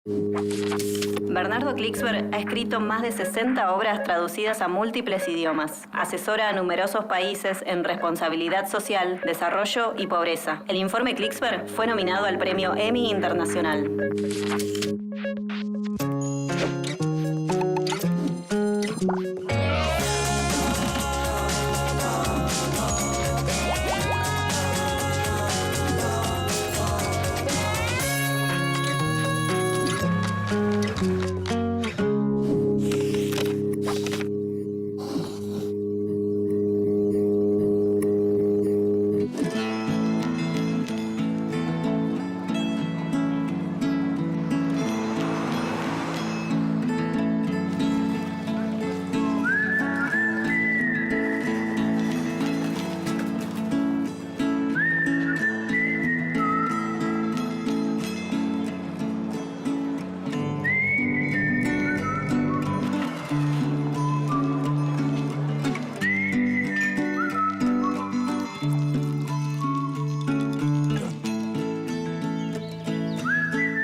Bernardo Klicksberg ha escrito más de 60 obras traducidas a múltiples idiomas. Asesora a numerosos países en responsabilidad social, desarrollo y pobreza. El informe Klicksberg fue nominado al premio Emmy Internacional.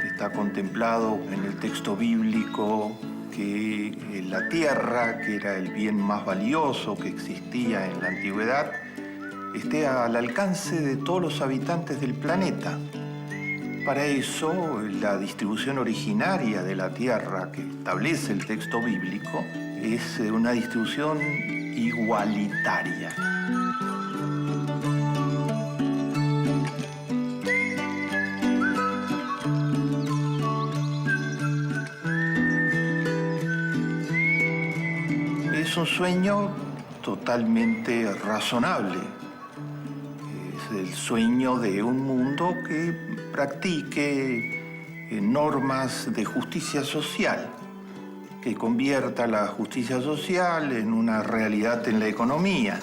Está contemplado en el texto bíblico que la tierra, que era el bien más valioso que existía en la antigüedad, esté al alcance de todos los habitantes del planeta. Para eso, la distribución originaria de la tierra que establece el texto bíblico es una distribución igualitaria. Es un sueño totalmente razonable. Es el sueño de un mundo que practique normas de justicia social, que convierta la justicia social en una realidad en la economía.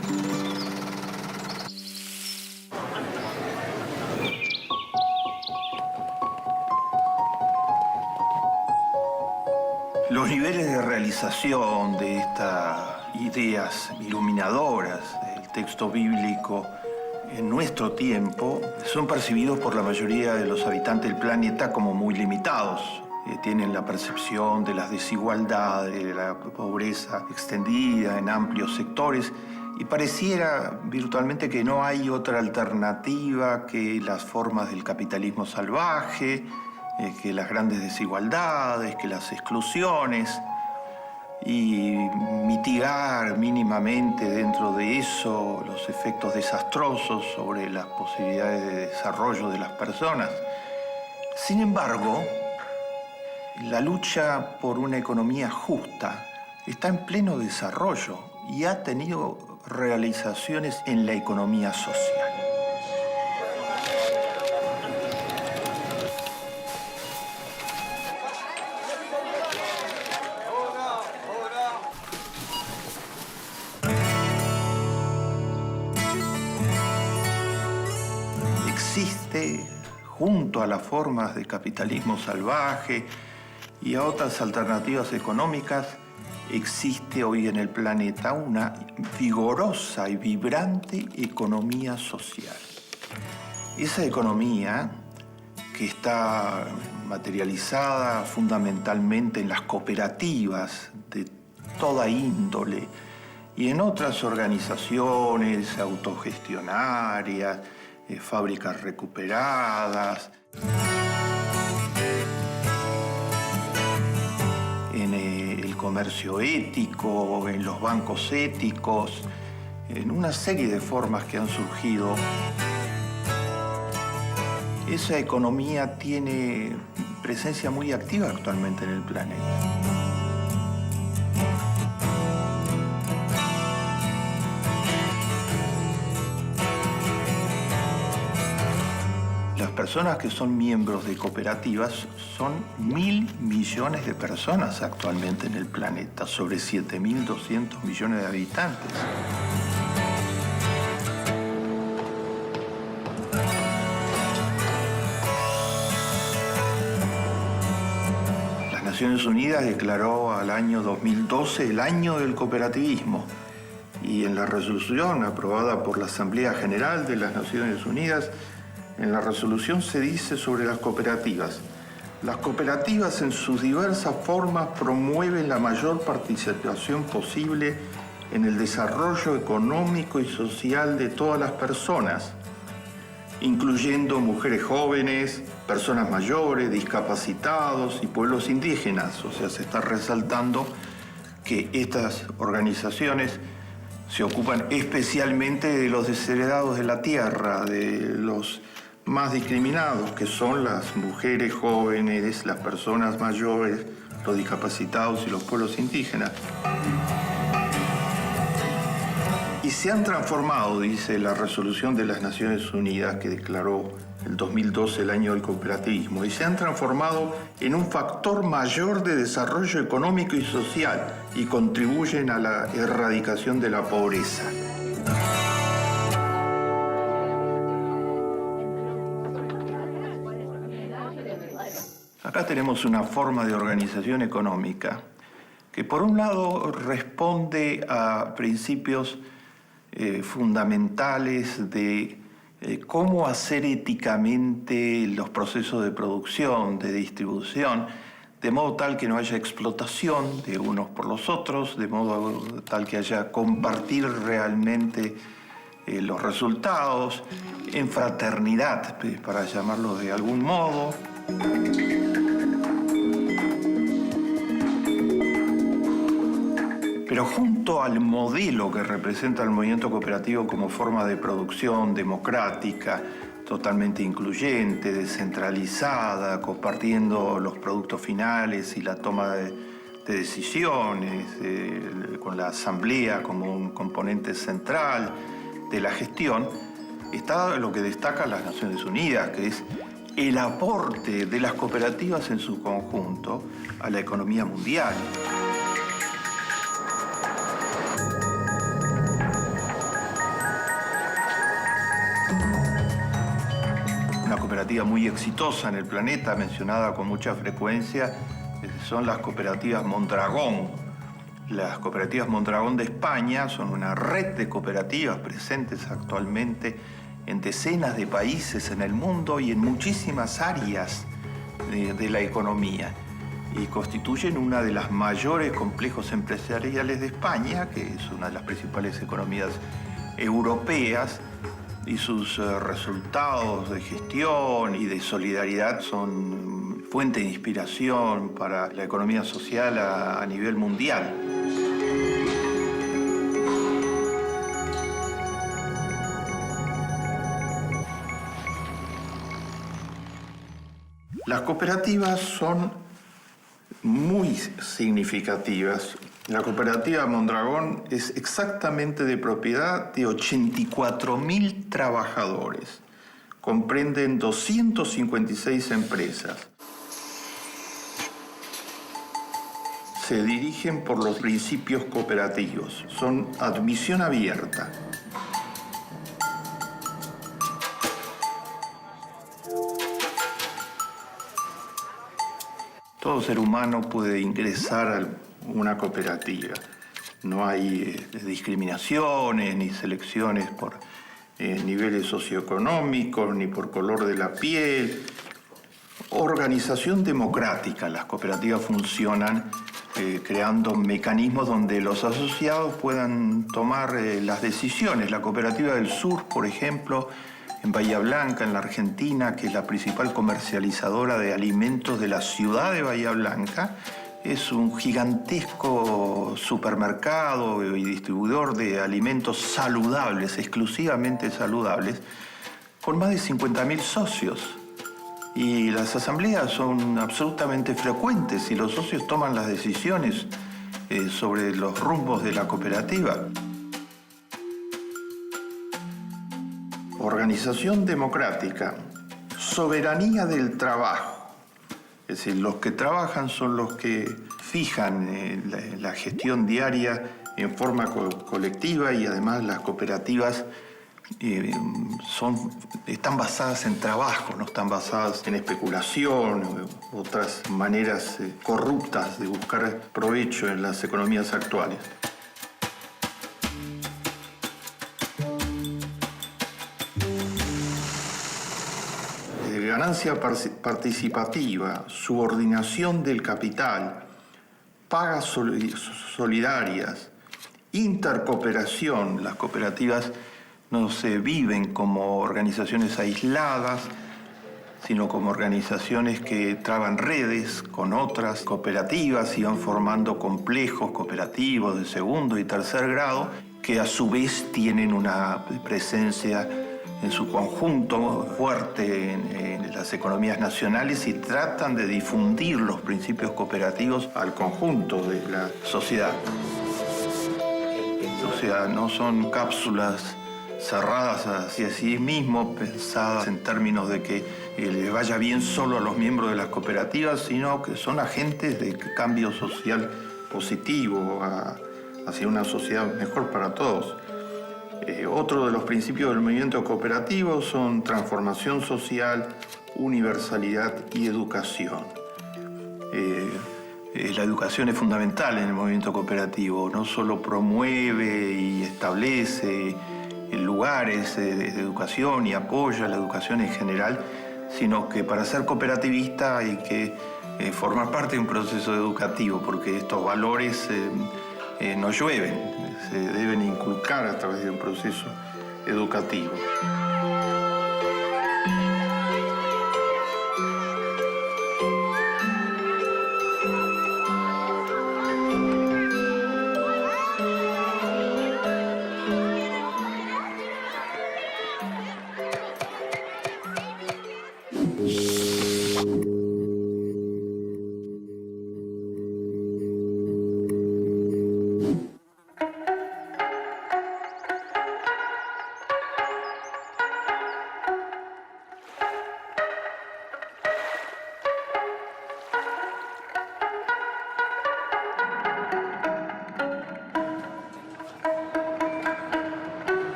Los niveles de realización de estas ideas iluminadoras del texto bíblico en nuestro tiempo son percibidos por la mayoría de los habitantes del planeta como muy limitados. Tienen la percepción de las desigualdades, de la pobreza extendida en amplios sectores y pareciera virtualmente que no hay otra alternativa que las formas del capitalismo salvaje, que las grandes desigualdades, que las exclusiones, y mitigar mínimamente dentro de eso los efectos desastrosos sobre las posibilidades de desarrollo de las personas. Sin embargo, la lucha por una economía justa está en pleno desarrollo y ha tenido realizaciones en la economía social. Existe, junto a las formas de capitalismo salvaje y a otras alternativas económicas, existe hoy en el planeta una vigorosa y vibrante economía social. Esa economía, que está materializada fundamentalmente en las cooperativas de toda índole y en otras organizaciones autogestionarias, fábricas recuperadas, en el comercio ético, en los bancos éticos, en una serie de formas que han surgido. Esa economía tiene presencia muy activa actualmente en el planeta. Las personas que son miembros de cooperativas son 1.000 millones de personas actualmente en el planeta, sobre 7.200 millones de habitantes. Las Naciones Unidas declaró al año 2012 el año del cooperativismo y en la resolución aprobada por la Asamblea General de las Naciones Unidas, en la resolución se dice sobre las cooperativas: Las cooperativas en sus diversas formas promueven la mayor participación posible en el desarrollo económico y social de todas las personas, incluyendo mujeres jóvenes, personas mayores, discapacitados y pueblos indígenas. O sea, se está resaltando que estas organizaciones se ocupan especialmente de los desheredados de la tierra, de los más discriminados, que son las mujeres jóvenes, las personas mayores, los discapacitados y los pueblos indígenas. Y se han transformado, dice la resolución de las Naciones Unidas que declaró el 2012 el año del cooperativismo, y se han transformado en un factor mayor de desarrollo económico y social y contribuyen a la erradicación de la pobreza. Acá tenemos una forma de organización económica que por un lado responde a principios fundamentales de cómo hacer éticamente los procesos de producción, de distribución, de modo tal que no haya explotación de unos por los otros, de modo tal que haya compartir realmente los resultados, en fraternidad, para llamarlo de algún modo. Pero junto al modelo que representa el movimiento cooperativo como forma de producción democrática, totalmente incluyente, descentralizada, compartiendo los productos finales y la toma de decisiones, con la asamblea como un componente central de la gestión, está lo que destaca las Naciones Unidas, que es el aporte de las cooperativas en su conjunto a la economía mundial. Una cooperativa muy exitosa en el planeta, mencionada con mucha frecuencia, son las cooperativas Mondragón. Las cooperativas Mondragón de España son una red de cooperativas presentes actualmente en decenas de países en el mundo y en muchísimas áreas de la economía. Y constituyen una de las mayores complejos empresariales de España, que es una de las principales economías europeas, y sus resultados de gestión y de solidaridad son fuente de inspiración para la economía social a nivel mundial. Las cooperativas son muy significativas. La cooperativa Mondragón es exactamente de propiedad de 84.000 trabajadores. Comprenden 256 empresas. Se dirigen por los principios cooperativos. Son admisión abierta. Todo ser humano puede ingresar a una cooperativa. No hay discriminaciones ni selecciones por niveles socioeconómicos ni por color de la piel. Organización democrática. Las cooperativas funcionan creando mecanismos donde los asociados puedan tomar las decisiones. La Cooperativa del Sur, por ejemplo, en Bahía Blanca, en la Argentina, que es la principal comercializadora de alimentos de la ciudad de Bahía Blanca, es un gigantesco supermercado y distribuidor de alimentos saludables, exclusivamente saludables, con más de 50.000 socios. Y las asambleas son absolutamente frecuentes y los socios toman las decisiones sobre los rumbos de la cooperativa. Organización democrática, soberanía del trabajo. Es decir, los que trabajan son los que fijan la gestión diaria en forma colectiva y además las cooperativas están basadas en trabajo, no están basadas en especulación u otras maneras corruptas de buscar provecho en las economías actuales. ganancia participativa, subordinación del capital, pagas solidarias, intercooperación. Las cooperativas no se viven como organizaciones aisladas, sino como organizaciones que traban redes con otras cooperativas y van formando complejos cooperativos de segundo y tercer grado que a su vez tienen una presencia en su conjunto fuerte en las economías nacionales y tratan de difundir los principios cooperativos al conjunto de la sociedad. O sea, no son cápsulas cerradas hacia sí mismo, pensadas en términos de que les vaya bien solo a los miembros de las cooperativas, sino que son agentes de cambio social positivo hacia una sociedad mejor para todos. Otro de los principios del movimiento cooperativo son transformación social, universalidad y educación. La educación es fundamental en el movimiento cooperativo. No solo promueve y establece lugares de educación y apoya la educación en general, sino que para ser cooperativista hay que formar parte de un proceso educativo, porque estos valores no llueven, se deben inculcar a través de un proceso educativo.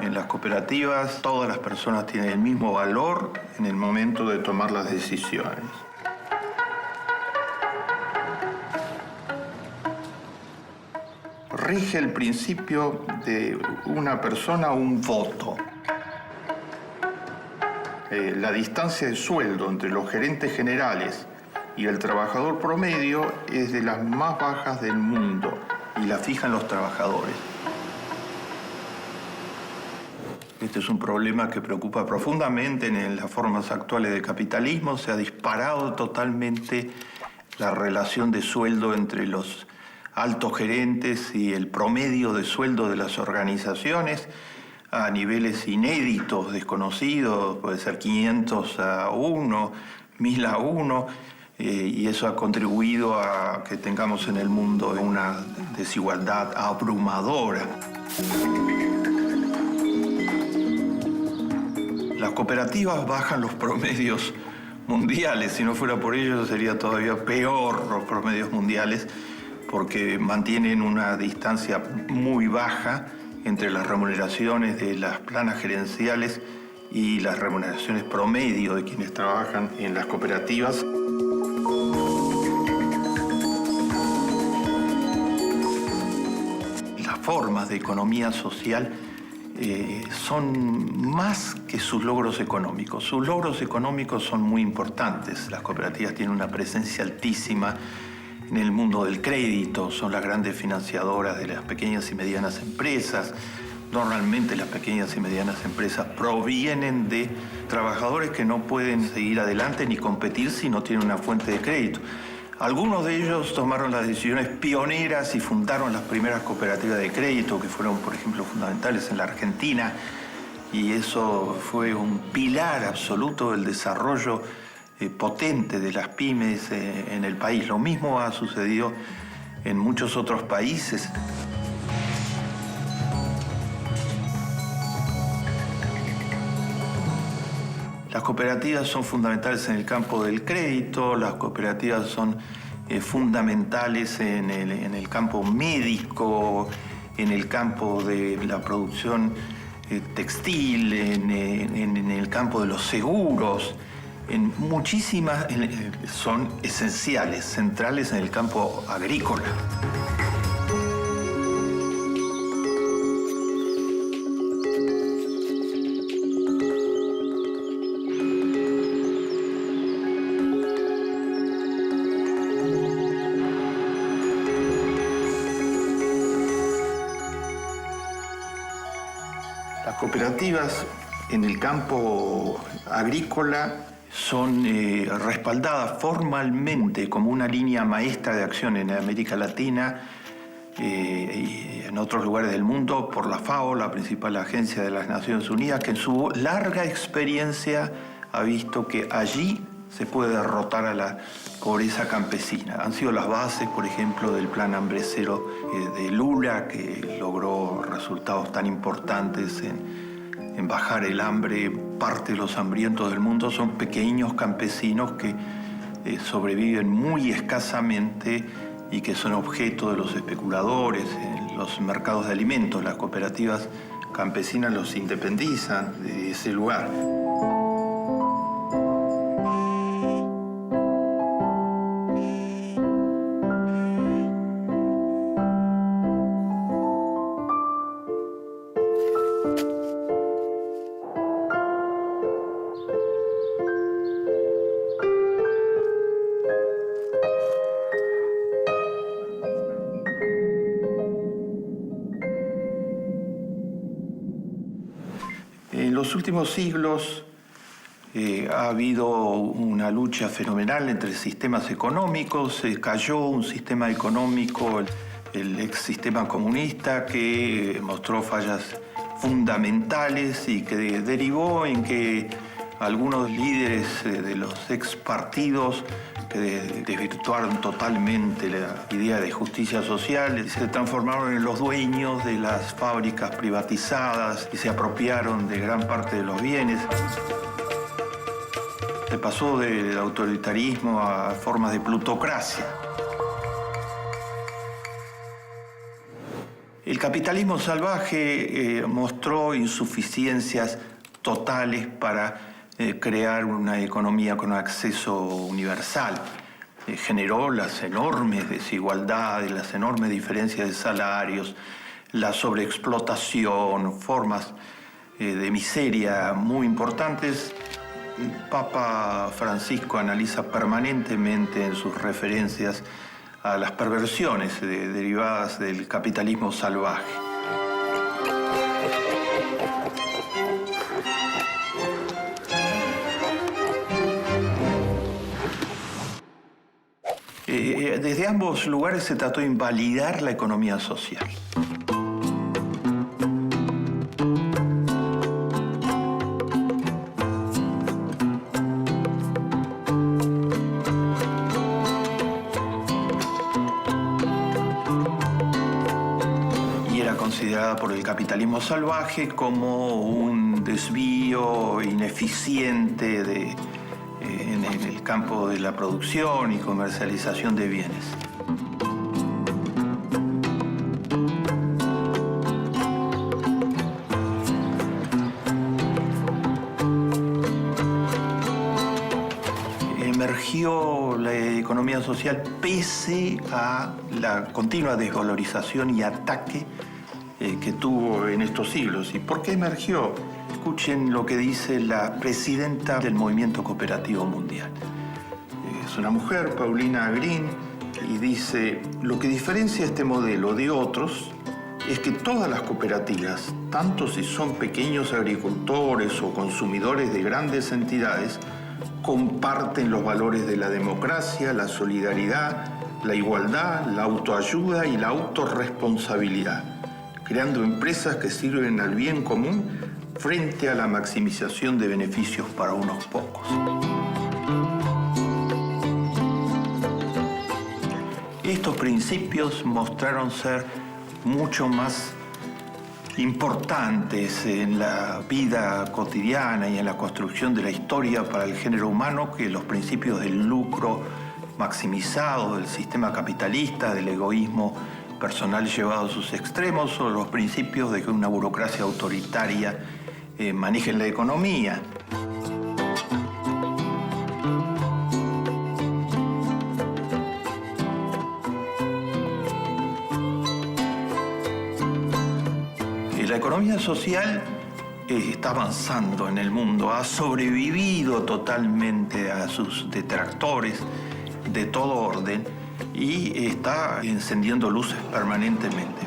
En las cooperativas, todas las personas tienen el mismo valor en el momento de tomar las decisiones. Rige el principio de una persona, un voto. La distancia de sueldo entre los gerentes generales y el trabajador promedio es de las más bajas del mundo y la fijan los trabajadores. Este es un problema que preocupa profundamente en las formas actuales de capitalismo. Se ha disparado totalmente la relación de sueldo entre los altos gerentes y el promedio de sueldo de las organizaciones a niveles inéditos, desconocidos, puede ser 500 a 1, 1000 a 1, y eso ha contribuido a que tengamos en el mundo una desigualdad abrumadora. Las cooperativas bajan los promedios mundiales. Si no fuera por ello, sería todavía peor los promedios mundiales, porque mantienen una distancia muy baja entre las remuneraciones de las planas gerenciales y las remuneraciones promedio de quienes trabajan en las cooperativas. Las formas de economía social son más que sus logros económicos. Sus logros económicos son muy importantes. Las cooperativas tienen una presencia altísima en el mundo del crédito, son las grandes financiadoras de las pequeñas y medianas empresas. Normalmente las pequeñas y medianas empresas provienen de trabajadores que no pueden seguir adelante ni competir si no tienen una fuente de crédito. Algunos de ellos tomaron las decisiones pioneras y fundaron las primeras cooperativas de crédito, que fueron, por ejemplo, fundamentales en la Argentina, y eso fue un pilar absoluto del desarrollo potente de las pymes en el país. Lo mismo ha sucedido en muchos otros países. Las cooperativas son fundamentales en el campo del crédito, las cooperativas son fundamentales en el campo médico, en el campo de la producción textil, en el campo de los seguros. En muchísimas son esenciales, centrales en el campo agrícola. cooperativas en el campo agrícola son respaldadas formalmente como una línea maestra de acción en América Latina y en otros lugares del mundo por la FAO, la principal agencia de las Naciones Unidas, que en su larga experiencia ha visto que allí se puede derrotar a la pobreza campesina. Han sido las bases, por ejemplo, del Plan Hambre Cero de Lula, que logró resultados tan importantes en bajar el hambre. Parte de los hambrientos del mundo son pequeños campesinos que sobreviven muy escasamente y que son objeto de los especuladores en los mercados de alimentos. Las cooperativas campesinas los independizan de ese lugar. En los últimos siglos ha habido una lucha fenomenal entre sistemas económicos. Cayó un sistema económico, el ex sistema comunista, que mostró fallas fundamentales y que derivó en que algunos líderes de los ex partidos que desvirtuaron totalmente la idea de justicia social, se transformaron en los dueños de las fábricas privatizadas y se apropiaron de gran parte de los bienes. Se pasó del autoritarismo a formas de plutocracia. El capitalismo salvaje mostró insuficiencias totales para crear una economía con acceso universal. Generó las enormes desigualdades, las enormes diferencias de salarios, la sobreexplotación, formas de miseria muy importantes. El Papa Francisco analiza permanentemente en sus referencias a las perversiones derivadas del capitalismo salvaje. Desde ambos lugares se trató de invalidar la economía social. Y era considerada por el capitalismo salvaje como un desvío ineficiente en el campo de la producción y comercialización de bienes. Emergió la economía social pese a la continua desvalorización y ataque que tuvo en estos siglos. ¿Y por qué emergió? Escuchen lo que dice la presidenta del Movimiento Cooperativo Mundial. Es una mujer, Paulina Green, y dice: lo que diferencia este modelo de otros es que todas las cooperativas, tanto si son pequeños agricultores o consumidores de grandes entidades, comparten los valores de la democracia, la solidaridad, la igualdad, la autoayuda y la autorresponsabilidad, creando empresas que sirven al bien común frente a la maximización de beneficios para unos pocos. Estos principios mostraron ser mucho más importantes en la vida cotidiana y en la construcción de la historia para el género humano que los principios del lucro maximizado, del sistema capitalista, del egoísmo personal llevado a sus extremos, o los principios de que una burocracia autoritaria maneje la economía. La economía social está avanzando en el mundo, ha sobrevivido totalmente a sus detractores de todo orden y está encendiendo luces permanentemente.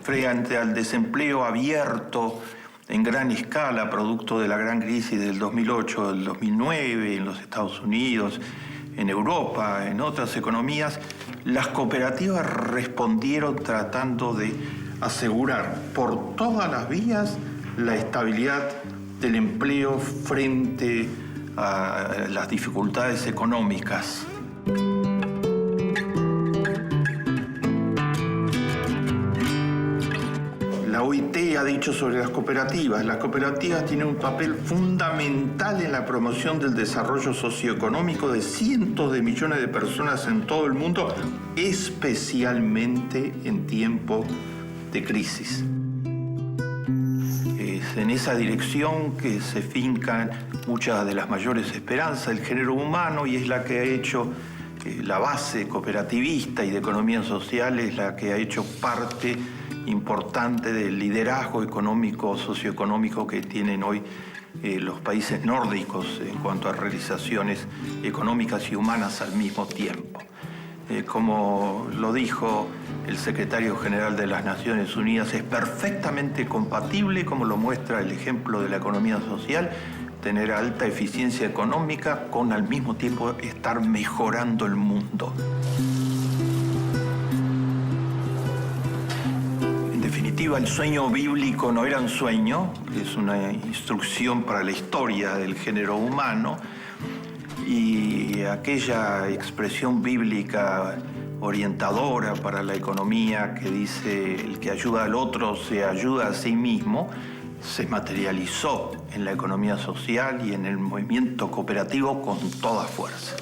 frente al desempleo abierto en gran escala, producto de la gran crisis del 2008, del 2009, en los Estados Unidos, en Europa, en otras economías, las cooperativas respondieron tratando de asegurar por todas las vías la estabilidad del empleo frente a las dificultades económicas. La OIT ha dicho sobre las cooperativas tienen un papel fundamental en la promoción del desarrollo socioeconómico de cientos de millones de personas en todo el mundo, especialmente en tiempos de crisis. Es en esa dirección que se fincan muchas de las mayores esperanzas del género humano y es la que ha hecho la base cooperativista y de economía social, es la que ha hecho parte importante del liderazgo económico, socioeconómico que tienen hoy los países nórdicos en cuanto a realizaciones económicas y humanas al mismo tiempo. Como lo dijo el secretario general de las Naciones Unidas, es perfectamente compatible, como lo muestra el ejemplo de la economía social, tener alta eficiencia económica con al mismo tiempo estar mejorando el mundo. En definitiva, el sueño bíblico no era un sueño, es una instrucción para la historia del género humano, y aquella expresión bíblica orientadora para la economía que dice el que ayuda al otro se ayuda a sí mismo, se materializó en la economía social y en el movimiento cooperativo con toda fuerza.